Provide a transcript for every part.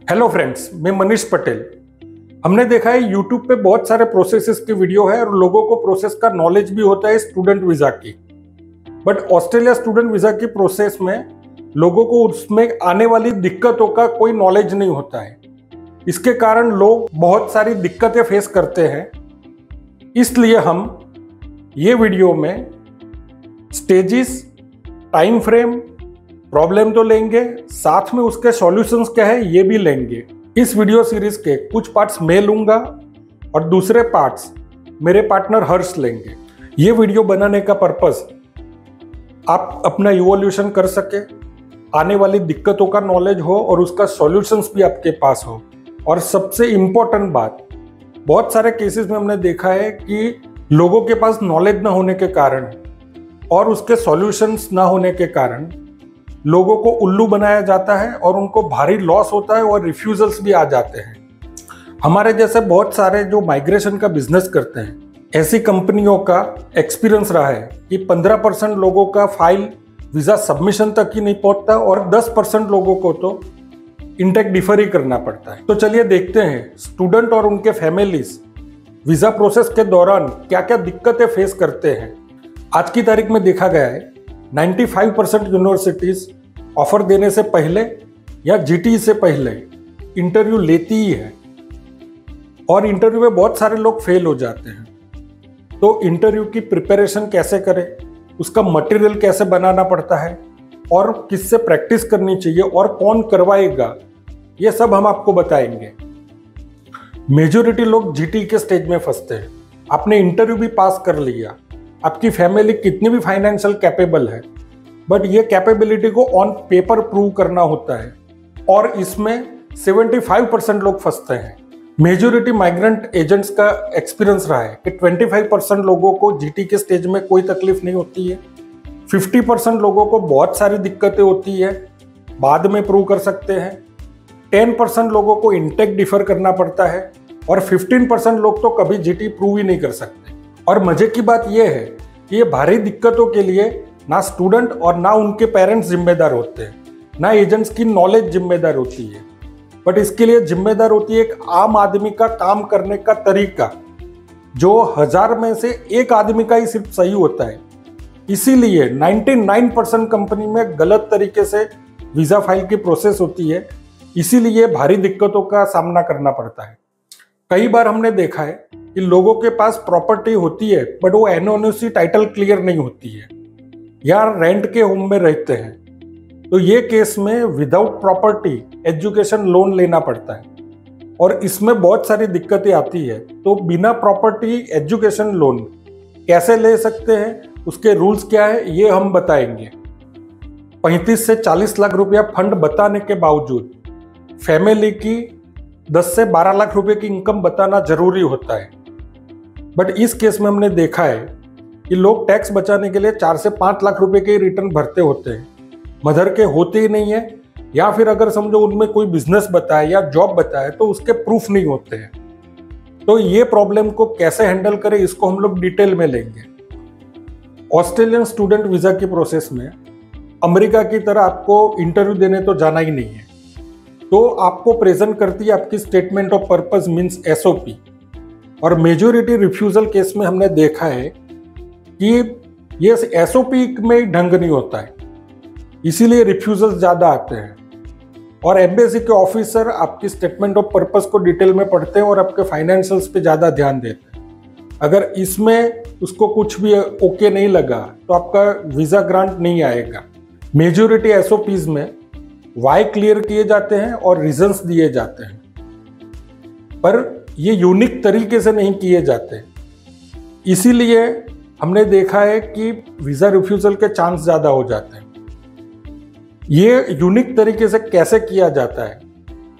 Hello friends, मैं मनीष पटेल। हमने देखा है यूट्यूब पे बहुत सारे प्रोसेसेस की वीडियो है और लोगों को प्रोसेस का नॉलेज भी होता है स्टूडेंट वीजा की। बट ऑस्ट्रेलिया स्टूडेंट वीजा की प्रोसेस में लोगों को उसमें आने वाली दिक्कतों का कोई नॉलेज नहीं होता है। इसके कारण लोग बहुत सारी दिक्कतें फेस करते हैं। इसलिए हम ये वीडियो में स्टेजेस, टाइम फ्रेम, प्रॉब्लम तो लेंगे, साथ में उसके सॉल्यूशंस क्या है ये भी लेंगे। इस वीडियो सीरीज के कुछ पार्ट्स मैं लूंगा और दूसरे पार्ट्स मेरे पार्टनर हर्ष लेंगे। ये वीडियो बनाने का पर्पस आप अपना इवोल्यूशन कर सके, आने वाली दिक्कतों का नॉलेज हो और उसका सॉल्यूशंस भी आपके पास हो। और सबसे इम्पोर्टेंट बात, बहुत सारे केसेस में हमने देखा है कि लोगों के पास नॉलेज ना होने के कारण और उसके सॉल्यूशंस ना होने के कारण लोगों को उल्लू बनाया जाता है और उनको भारी लॉस होता है और रिफ्यूजल्स भी आ जाते हैं। हमारे जैसे बहुत सारे जो माइग्रेशन का बिजनेस करते हैं, ऐसी कंपनियों का एक्सपीरियंस रहा है कि 15% लोगों का फाइल वीज़ा सबमिशन तक ही नहीं पहुंचता और 10% लोगों को तो इंटेक डिफर ही करना पड़ता है। तो चलिए देखते हैं स्टूडेंट और उनके फैमिलीज वीज़ा प्रोसेस के दौरान क्या क्या दिक्कतें फेस करते हैं। आज की तारीख में देखा गया है 95% यूनिवर्सिटीज ऑफर देने से पहले या जीटी से पहले इंटरव्यू लेती ही है और इंटरव्यू में बहुत सारे लोग फेल हो जाते हैं। तो इंटरव्यू की प्रिपरेशन कैसे करें, उसका मटेरियल कैसे बनाना पड़ता है और किससे प्रैक्टिस करनी चाहिए और कौन करवाएगा, ये सब हम आपको बताएंगे। मेजॉरिटी लोग जीटी के स्टेज में फंसते हैं। आपने इंटरव्यू भी पास कर लिया, आपकी फैमिली कितनी भी फाइनेंशियल कैपेबल है, बट ये कैपेबिलिटी को ऑन पेपर प्रूव करना होता है और इसमें 75% लोग फंसते हैं। मेजॉरिटी माइग्रेंट एजेंट्स का एक्सपीरियंस रहा है कि 25% लोगों को जीटी के स्टेज में कोई तकलीफ नहीं होती है, 50% लोगों को बहुत सारी दिक्कतें होती है, बाद में प्रूव कर सकते हैं, 10% लोगों को इंटेक डिफर करना पड़ता है और 15% लोग तो कभी जीटी प्रूव ही नहीं कर सकते। और मजे की बात यह है कि ये भारी दिक्कतों के लिए ना स्टूडेंट और ना उनके पेरेंट्स जिम्मेदार होते हैं, ना एजेंट्स की नॉलेज जिम्मेदार होती है, बट इसके लिए जिम्मेदार होती है एक आम आदमी का काम करने का तरीका, जो 1000 में से एक आदमी का ही सिर्फ सही होता है। इसीलिए 99% कंपनी में गलत तरीके से वीजा फाइल की प्रोसेस होती है, इसीलिए भारी दिक्कतों का सामना करना पड़ता है। कई बार हमने देखा है कि लोगों के पास प्रॉपर्टी होती है बट वो एनओसी टाइटल क्लियर नहीं होती है या रेंट के होम में रहते हैं। तो ये केस में विदाउट प्रॉपर्टी एजुकेशन लोन लेना पड़ता है और इसमें बहुत सारी दिक्कतें आती है। तो बिना प्रॉपर्टी एजुकेशन लोन कैसे ले सकते हैं, उसके रूल्स क्या है, ये हम बताएंगे। 35 से 40 लाख रुपया फंड बताने के बावजूद फैमिली की 10 से 12 लाख रुपए की इनकम बताना जरूरी होता है। बट इस केस में हमने देखा है कि लोग टैक्स बचाने के लिए 4 से 5 लाख रुपए के रिटर्न भरते होते हैं, मदर के होते ही नहीं है, या फिर अगर समझो उनमें कोई बिजनेस बताए या जॉब बताए तो उसके प्रूफ नहीं होते हैं। तो ये प्रॉब्लम को कैसे हैंडल करें, इसको हम लोग डिटेल में लेंगे। ऑस्ट्रेलियन स्टूडेंट वीजा की प्रोसेस में अमेरिका की तरह आपको इंटरव्यू देने तो जाना ही नहीं है। तो आपको प्रेजेंट करती है आपकी statement of purpose means SOP. और मेजॉरिटी रिफ्यूजल केस में हमने देखा है कि ये एसओपी में ढंग नहीं होता है, इसीलिए रिफ्यूजल ज़्यादा आते हैं। और एम्बेसी के ऑफिसर आपकी स्टेटमेंट ऑफ पर्पस को डिटेल में पढ़ते हैं और आपके फाइनेंशियल्स पे ज़्यादा ध्यान देते हैं। अगर इसमें उसको कुछ भी ओके नहीं लगा तो आपका वीज़ा ग्रांट नहीं आएगा। मेजॉरिटी एसओपीज में वाई क्लियर किए जाते हैं और रीजंस दिए जाते हैं, पर ये यूनिक तरीके से नहीं किए जाते। इसीलिए हमने देखा है कि वीज़ा रिफ्यूजल के चांस ज़्यादा हो जाते हैं। ये यूनिक तरीके से कैसे किया जाता है,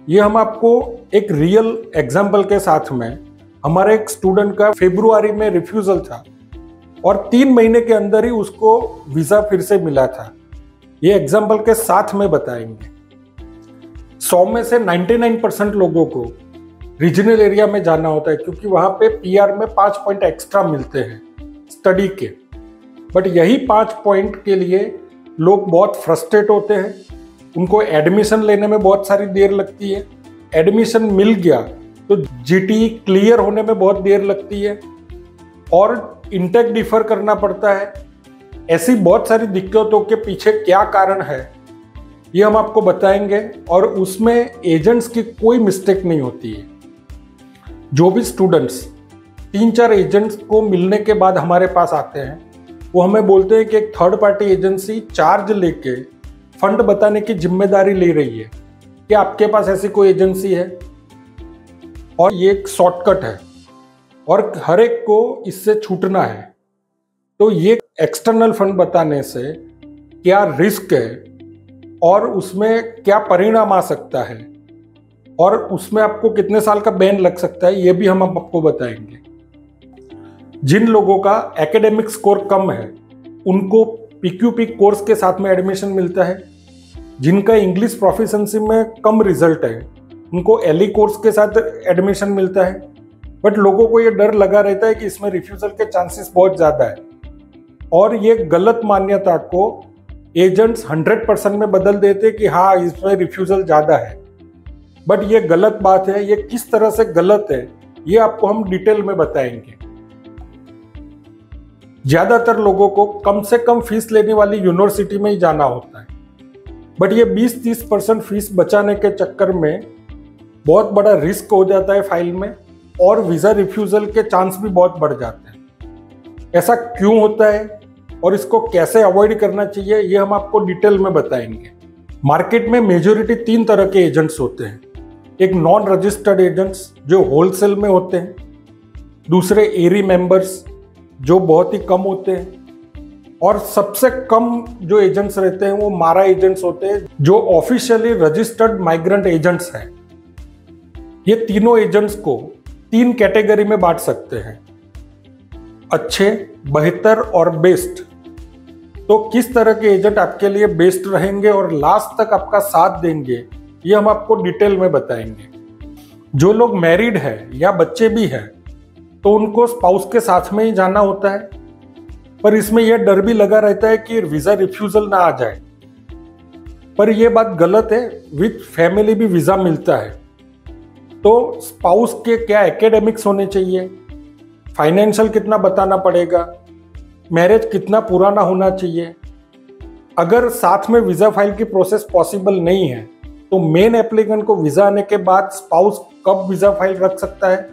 ये हम आपको एक रियल एग्जाम्पल के साथ में, हमारे एक स्टूडेंट का फरवरी में रिफ्यूजल था और 3 महीने के अंदर ही उसको वीज़ा फिर से मिला था। ये एग्जाम्पल के साथ में बताएंगे। 100 में से 99% लोगों को रीजनल एरिया में जाना होता है क्योंकि वहां पे पीआर में 5 पॉइंट एक्स्ट्रा मिलते हैं स्टडी के। बट यही 5 पॉइंट के लिए लोग बहुत फ्रस्ट्रेट होते हैं, उनको एडमिशन लेने में बहुत सारी देर लगती है एडमिशन मिल गया तो जीटी क्लियर होने में बहुत देर लगती है और इंटेक डिफर करना पड़ता है। ऐसी बहुत सारी दिक्कतों के पीछे क्या कारण है ये हम आपको बताएंगे और उसमें एजेंट्स की कोई मिस्टेक नहीं होती है। जो भी स्टूडेंट्स 3-4 एजेंट्स को मिलने के बाद हमारे पास आते हैं वो हमें बोलते हैं कि एक थर्ड पार्टी एजेंसी चार्ज लेके फंड बताने की जिम्मेदारी ले रही है। क्या आपके पास ऐसी कोई एजेंसी है? और ये एक शॉर्टकट है और हर एक को इससे छूटना है। तो ये एक्सटर्नल फंड बताने से क्या रिस्क है और उसमें क्या परिणाम आ सकता है और उसमें आपको कितने साल का बैन लग सकता है ये भी हम आपको बताएंगे। जिन लोगों का एकेडमिक स्कोर कम है उनको पीक्यूपी कोर्स के साथ में एडमिशन मिलता है। जिनका इंग्लिश प्रोफिशिएंसी में कम रिजल्ट है उनको एलई कोर्स के साथ एडमिशन मिलता है। बट लोगों को ये डर लगा रहता है कि इसमें रिफ्यूजल के चांसेस बहुत ज़्यादा है और ये गलत मान्यता को एजेंट्स 100% में बदल देते कि हाँ इसमें रिफ्यूजल ज़्यादा है। बट ये गलत बात है। ये किस तरह से गलत है ये आपको हम डिटेल में बताएंगे। ज़्यादातर लोगों को कम से कम फीस लेने वाली यूनिवर्सिटी में ही जाना होता है बट ये 20-30% फीस बचाने के चक्कर में बहुत बड़ा रिस्क हो जाता है फाइल में और वीज़ा रिफ्यूज़ल के चांस भी बहुत बढ़ जाते हैं। ऐसा क्यों होता है और इसको कैसे अवॉइड करना चाहिए ये हम आपको डिटेल में बताएंगे। मार्केट में मेजॉरिटी 3 तरह के एजेंट्स होते हैं। एक नॉन रजिस्टर्ड एजेंट्स जो होलसेल में होते हैं, दूसरे एरी मेंबर्स जो बहुत ही कम होते हैं और सबसे कम जो एजेंट्स रहते हैं वो मारा एजेंट्स होते हैं जो ऑफिशियली रजिस्टर्ड माइग्रेंट एजेंट्स हैं। ये तीनों एजेंट्स को 3 कैटेगरी में बांट सकते हैं, अच्छे, बेहतर और बेस्ट। तो किस तरह के एजेंट आपके लिए बेस्ट रहेंगे और लास्ट तक आपका साथ देंगे ये हम आपको डिटेल में बताएंगे। जो लोग मैरिड है या बच्चे भी हैं तो उनको स्पाउस के साथ में ही जाना होता है पर इसमें यह डर भी लगा रहता है कि वीजा रिफ्यूजल ना आ जाए। पर यह बात गलत है, विद फैमिली भी वीजा मिलता है। तो स्पाउस के क्या एकेडमिक्स होने चाहिए, फाइनेंशियल कितना बताना पड़ेगा, मैरिज कितना पुराना होना चाहिए। अगर साथ में वीजा फाइल की प्रोसेस पॉसिबल नहीं है तो मेन एप्लीकेंट को वीजा आने के बाद स्पाउस कब वीजा फाइल रख सकता है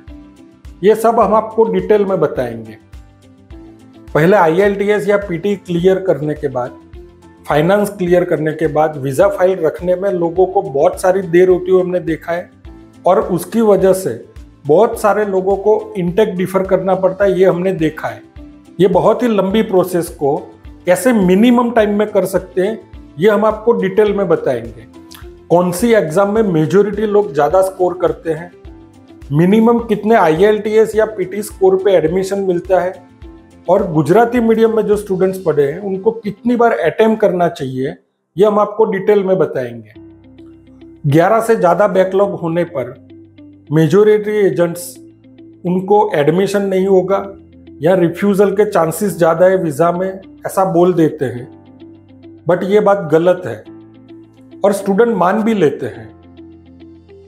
ये सब हम आपको डिटेल में बताएंगे। पहले IELTS या PT क्लियर करने के बाद, फाइनेंस क्लियर करने के बाद वीजा फाइल रखने में लोगों को बहुत सारी देर होती हुई हमने देखा है और उसकी वजह से बहुत सारे लोगों को इंटेक डिफर करना पड़ता है, ये हमने देखा है। ये बहुत ही लंबी प्रोसेस को कैसे मिनिमम टाइम में कर सकते हैं ये हम आपको डिटेल में बताएंगे। कौन सी एग्जाम में मेजॉरिटी लोग ज़्यादा स्कोर करते हैं, मिनिमम कितने IELTS या PT स्कोर पे एडमिशन मिलता है और गुजराती मीडियम में जो स्टूडेंट्स पढ़े हैं उनको कितनी बार अटेम्प्ट करना चाहिए ये हम आपको डिटेल में बताएंगे। 11 से ज़्यादा बैकलॉग होने पर मेजॉरिटी एजेंट्स उनको एडमिशन नहीं होगा या रिफ्यूज़ल के चांसेस ज़्यादा है वीज़ा में, ऐसा बोल देते हैं। बट ये बात गलत है और स्टूडेंट मान भी लेते हैं।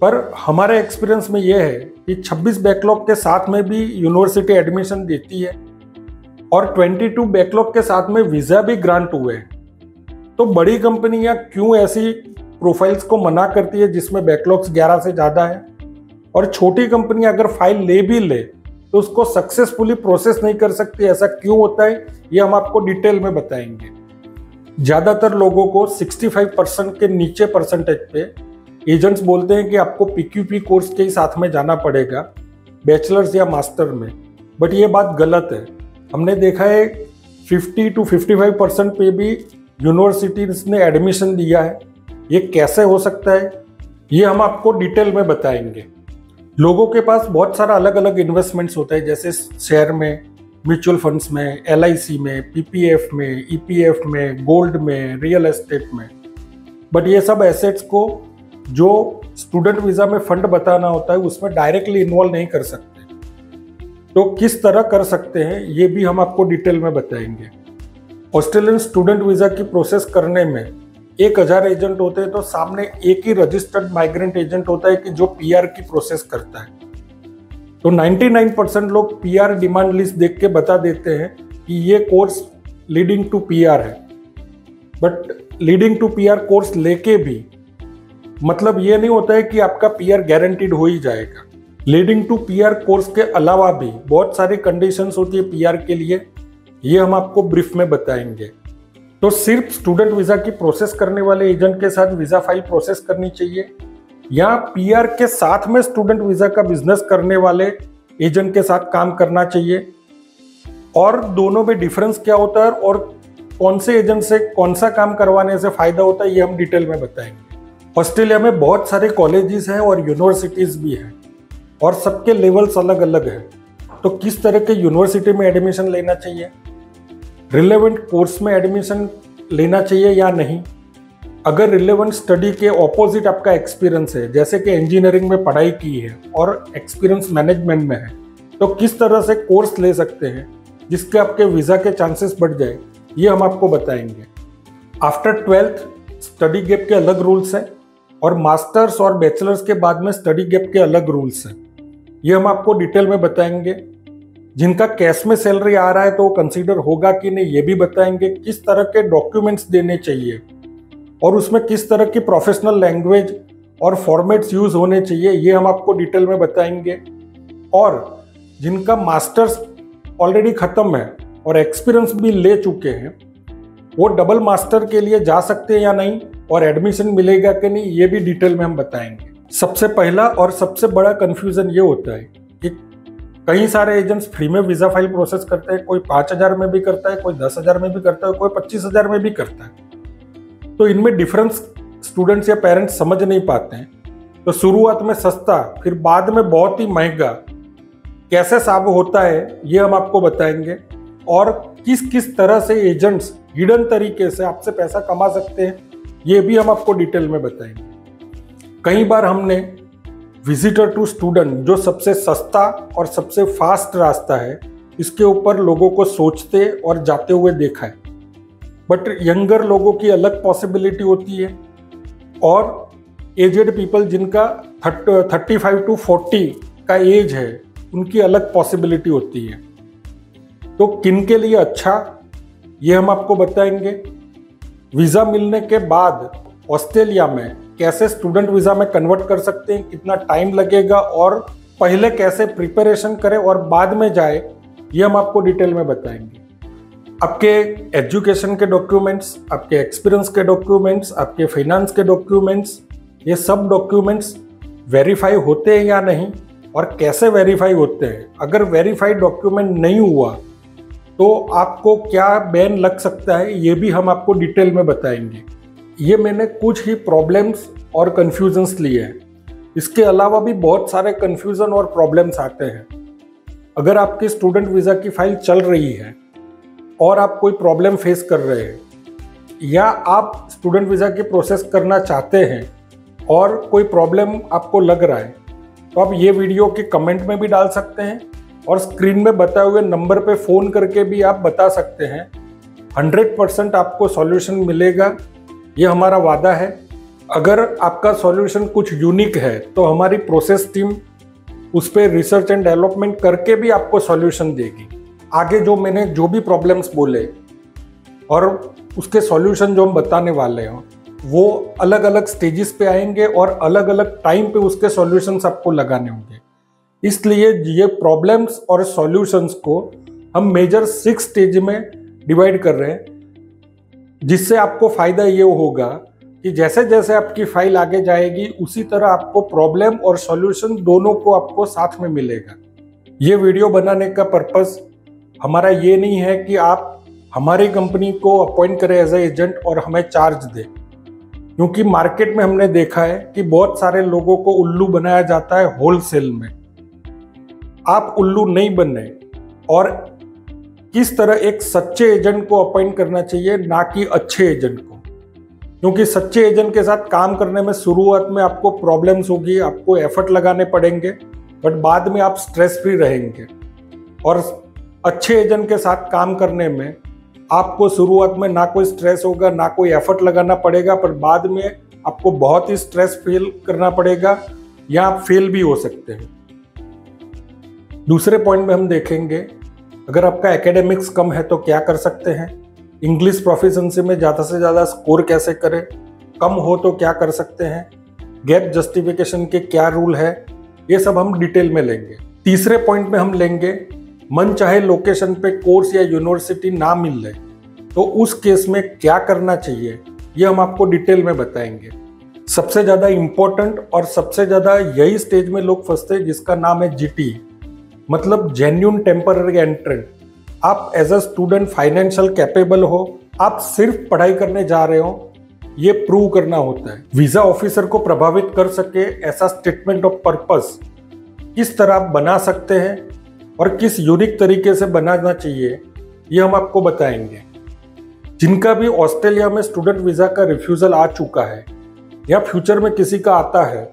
पर हमारे एक्सपीरियंस में यह है कि 26 बैकलॉग के साथ में भी यूनिवर्सिटी एडमिशन देती है और 22 बैकलॉग के साथ में वीज़ा भी ग्रांट हुए हैं। तो बड़ी कंपनियां क्यों ऐसी प्रोफाइल्स को मना करती है जिसमें बैकलॉग्स 11 से ज़्यादा है और छोटी कंपनियां अगर फाइल ले भी ले तो उसको सक्सेसफुली प्रोसेस नहीं कर सकती, ऐसा क्यों होता है ये हम आपको डिटेल में बताएंगे। ज़्यादातर लोगों को 65% के नीचे परसेंटेज पे एजेंट्स बोलते हैं कि आपको PQP कोर्स के ही साथ में जाना पड़ेगा, बैचलर्स या मास्टर में। बट ये बात गलत है। हमने देखा है 50 to 55% पे भी यूनिवर्सिटीज ने एडमिशन दिया है। ये कैसे हो सकता है ये हम आपको डिटेल में बताएंगे। लोगों के पास बहुत सारा अलग अलग इन्वेस्टमेंट्स होता है, जैसे शेयर में, म्यूचुअल फंड्स में, LIC में, PPF में, EPF में, गोल्ड में, रियल एस्टेट में। बट ये सब एसेट्स को जो स्टूडेंट वीज़ा में फंड बताना होता है उसमें डायरेक्टली इन्वॉल्व नहीं कर सकते। तो किस तरह कर सकते हैं ये भी हम आपको डिटेल में बताएंगे। ऑस्ट्रेलियन स्टूडेंट वीज़ा की प्रोसेस करने में 1000 एजेंट होते हैं तो सामने एक ही रजिस्टर्ड माइग्रेंट एजेंट होता है कि जो पीआर की प्रोसेस करता है। तो 99% लोग पीआर डिमांड लिस्ट देख के बता देते हैं कि ये कोर्स लीडिंग टू पीआर है, but leading to PR course लेके भी मतलब ये नहीं होता है कि आपका पीआर गारंटीड हो ही जाएगा। लीडिंग टू पीआर कोर्स के अलावा भी बहुत सारी कंडीशंस होती है पीआर के लिए, ये हम आपको ब्रीफ में बताएंगे। तो सिर्फ स्टूडेंट वीजा की प्रोसेस करने वाले एजेंट के साथ वीजा फाइल प्रोसेस करनी चाहिए या पीआर के साथ में स्टूडेंट वीजा का बिजनेस करने वाले एजेंट के साथ काम करना चाहिए, और दोनों में डिफरेंस क्या होता है और कौन से एजेंट से कौन सा काम करवाने से फायदा होता है, ये हम डिटेल में बताएंगे। ऑस्ट्रेलिया में बहुत सारे कॉलेजेस हैं और यूनिवर्सिटीज भी हैं और सबके लेवल्स अलग अलग हैं। तो किस तरह के यूनिवर्सिटी में एडमिशन लेना चाहिए, रिलेवेंट कोर्स में एडमिशन लेना चाहिए या नहीं, अगर रिलेवेंट स्टडी के ऑपोजिट आपका एक्सपीरियंस है, जैसे कि इंजीनियरिंग में पढ़ाई की है और एक्सपीरियंस मैनेजमेंट में है, तो किस तरह से कोर्स ले सकते हैं जिसके आपके वीज़ा के चांसेस बढ़ जाए, ये हम आपको बताएंगे। आफ्टर 12th स्टडी गैप के अलग रूल्स हैं और मास्टर्स और बैचलर्स के बाद में स्टडी गैप के अलग रूल्स हैं, ये हम आपको डिटेल में बताएंगे। जिनका कैश में सैलरी आ रहा है तो वो कंसीडर होगा कि नहीं, ये भी बताएंगे। किस तरह के डॉक्यूमेंट्स देने चाहिए और उसमें किस तरह की प्रोफेशनल लैंग्वेज और फॉर्मेट्स यूज होने चाहिए, ये हम आपको डिटेल में बताएंगे। और जिनका मास्टर्स ऑलरेडी खत्म है और एक्सपीरियंस भी ले चुके हैं, वो डबल मास्टर के लिए जा सकते हैं या नहीं और एडमिशन मिलेगा कि नहीं, ये भी डिटेल में हम बताएंगे। सबसे पहला और सबसे बड़ा कंफ्यूजन ये होता है कि कई सारे एजेंट्स फ्री में वीजा फाइल प्रोसेस करते हैं, कोई 5000 में भी करता है, कोई 10,000 में भी करता है, कोई 25,000 में भी करता है। तो इनमें डिफरेंस स्टूडेंट्स या पेरेंट्स समझ नहीं पाते हैं। तो शुरुआत में सस्ता फिर बाद में बहुत ही महंगा कैसे साबित होता है, ये हम आपको बताएंगे। और किस किस तरह से एजेंट्स हिडन तरीके से आपसे पैसा कमा सकते हैं, ये भी हम आपको डिटेल में बताएंगे। कई बार हमने विजिटर टू स्टूडेंट, जो सबसे सस्ता और सबसे फास्ट रास्ता है, इसके ऊपर लोगों को सोचते और जाते हुए देखा है। बट यंगर लोगों की अलग पॉसिबिलिटी होती है और एजेड पीपल जिनका 35 to 40 का एज है, उनकी अलग पॉसिबिलिटी होती है। तो किन के लिए अच्छा, ये हम आपको बताएंगे। वीज़ा मिलने के बाद ऑस्ट्रेलिया में कैसे स्टूडेंट वीज़ा में कन्वर्ट कर सकते हैं, कितना टाइम लगेगा और पहले कैसे प्रिपरेशन करें और बाद में जाए, ये हम आपको डिटेल में बताएंगे। आपके एजुकेशन के डॉक्यूमेंट्स, आपके एक्सपीरियंस के डॉक्यूमेंट्स, आपके फाइनेंस के डॉक्यूमेंट्स, ये सब डॉक्यूमेंट्स वेरीफाई होते हैं या नहीं और कैसे वेरीफाई होते हैं। अगर वेरीफाइड डॉक्यूमेंट नहीं हुआ तो आपको क्या बैन लग सकता है, ये भी हम आपको डिटेल में बताएंगे। ये मैंने कुछ ही प्रॉब्लम्स और कन्फ्यूजन्स लिए हैं, इसके अलावा भी बहुत सारे कन्फ्यूजन और प्रॉब्लम्स आते हैं। अगर आपकी स्टूडेंट वीज़ा की फाइल चल रही है और आप कोई प्रॉब्लम फेस कर रहे हैं या आप स्टूडेंट वीज़ा की प्रोसेस करना चाहते हैं और कोई प्रॉब्लम आपको लग रहा है, तो आप ये वीडियो के कमेंट में भी डाल सकते हैं और स्क्रीन में बताए हुए नंबर पे फ़ोन करके भी आप बता सकते हैं। 100% आपको सॉल्यूशन मिलेगा, ये हमारा वादा है। अगर आपका सॉल्यूशन कुछ यूनिक है तो हमारी प्रोसेस टीम उस पर रिसर्च एंड डेवलपमेंट करके भी आपको सॉल्यूशन देगी। आगे जो मैंने जो भी प्रॉब्लम्स बोले और उसके सॉल्यूशन जो हम बताने वाले हैं, वो अलग अलग स्टेजेस पे आएंगे और अलग अलग टाइम पे उसके सॉल्यूशंस आपको लगाने होंगे। इसलिए ये प्रॉब्लम्स और सॉल्यूशंस को हम मेजर 6 स्टेज में डिवाइड कर रहे हैं, जिससे आपको फायदा ये होगा कि जैसे जैसे आपकी फाइल आगे जाएगी उसी तरह आपको प्रॉब्लम और सॉल्यूशन दोनों को आपको साथ में मिलेगा। ये वीडियो बनाने का पर्पस हमारा ये नहीं है कि आप हमारी कंपनी को अपॉइंट करें एज ए एजेंट और हमें चार्ज दें, क्योंकि मार्केट में हमने देखा है कि बहुत सारे लोगों को उल्लू बनाया जाता है होलसेल में। आप उल्लू नहीं बनने और किस तरह एक सच्चे एजेंट को अपॉइंट करना चाहिए, ना कि अच्छे एजेंट को, क्योंकि सच्चे एजेंट के साथ काम करने में शुरुआत में आपको प्रॉब्लम्स होगी, आपको एफर्ट लगाने पड़ेंगे, बट बाद में आप स्ट्रेस फ्री रहेंगे। और अच्छे एजेंट के साथ काम करने में आपको शुरुआत में ना कोई स्ट्रेस होगा, ना कोई एफर्ट लगाना पड़ेगा, पर बाद में आपको बहुत ही स्ट्रेस फील करना पड़ेगा या आप फेल भी हो सकते हैं। दूसरे पॉइंट में हम देखेंगे, अगर आपका एकेडमिक्स कम है तो क्या कर सकते हैं, इंग्लिश प्रोफिशिएंसी में ज़्यादा से ज़्यादा स्कोर कैसे करें, कम हो तो क्या कर सकते हैं, गैप जस्टिफिकेशन के क्या रूल है, ये सब हम डिटेल में लेंगे। तीसरे पॉइंट में हम लेंगे, मन चाहे लोकेशन पे कोर्स या यूनिवर्सिटी ना मिल रहे तो उस केस में क्या करना चाहिए, ये हम आपको डिटेल में बताएंगे। सबसे ज़्यादा इम्पोर्टेंट और सबसे ज़्यादा यही स्टेज में लोग फंसते हैं जिसका नाम है जीटी, मतलब जेन्युइन टेम्पररी एंट्रेंट। आप as a student financial capable हो, आप सिर्फ पढ़ाई करने जा रहे हो, ये प्रूव करना होता है। वीजा ऑफिसर को प्रभावित कर सके ऐसा स्टेटमेंट ऑफ पर्पस किस तरह आप बना सकते हैं और किस यूनिक तरीके से बनाना चाहिए, ये हम आपको बताएंगे। जिनका भी ऑस्ट्रेलिया में स्टूडेंट वीजा का रिफ्यूजल आ चुका है या फ्यूचर में किसी का आता है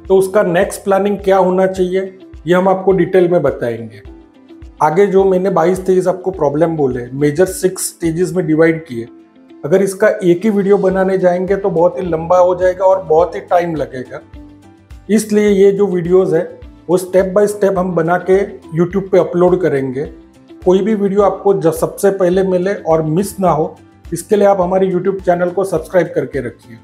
तो उसका नेक्स्ट प्लानिंग क्या होना चाहिए, ये हम आपको डिटेल में बताएंगे। आगे जो मैंने 22-23 आपको प्रॉब्लम बोले, मेजर 6 स्टेजेस में डिवाइड किए, अगर इसका एक ही वीडियो बनाने जाएंगे तो बहुत ही लंबा हो जाएगा और बहुत ही टाइम लगेगा। इसलिए ये जो वीडियोस है वो स्टेप बाय स्टेप हम बना के यूट्यूब पे अपलोड करेंगे। कोई भी वीडियो आपको जब सबसे पहले मिले और मिस ना हो, इसके लिए आप हमारे यूट्यूब चैनल को सब्सक्राइब करके रखिए।